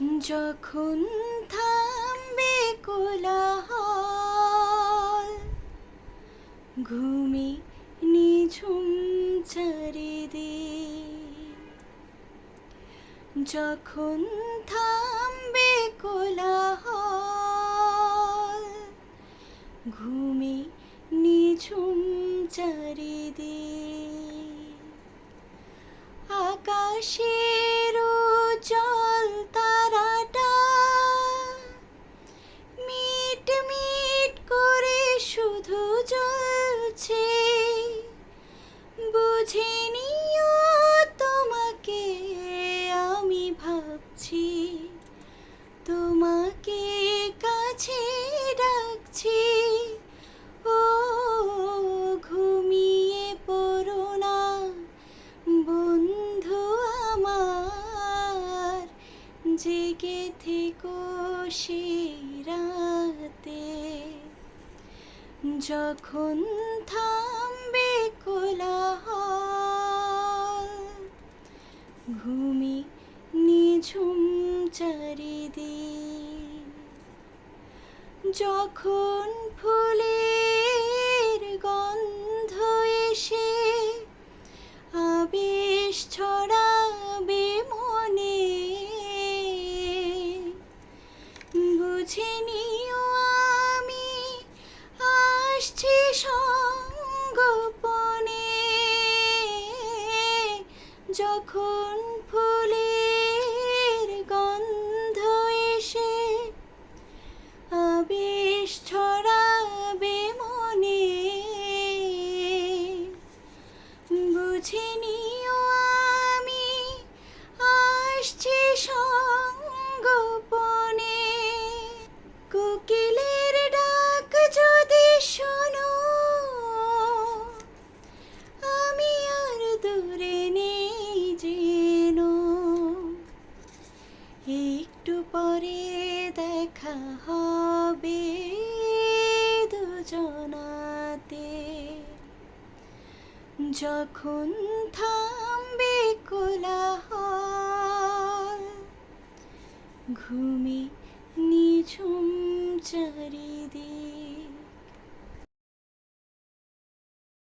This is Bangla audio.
যখন থামবে কোলাহল, ঘুমে নিঝুম চারিদিক। যখন থামবে কোলাহল, ঘুমে নিঝুম চারিদিক। আকাশের উজ্জ্বল তারাটা মিট মিট করে শুধু জ্বলছে। বুঝে নিও তোমাকে আমি ভাবছি, তোমাকে কাছে ডাকছি। ও ঘুমিয়ে পড়ো না বন্ধু আমার, জেগে থেকো সেই রাতে। যখন থামবে কোলাহল, ঘুমে নিঝুম চারিদিক। যখন ফুলের গন্ধ এসে আবেশ ছড়াবে মনে, বুঝে নিও আমি আসছি সঙ্গোপনে। যখন ফুলের গন্ধ এসে আবেশ ছড়াবে মনে, বুঝে নিও আমি আসছি সঙ্গোপনে। কোকিলের ডাক যদি শোনো, আমি আর দূরে নেই যেন। একটু পরে দেখা হবে দুজনাতে। যখন থামবে কোলাহল, ঘুমে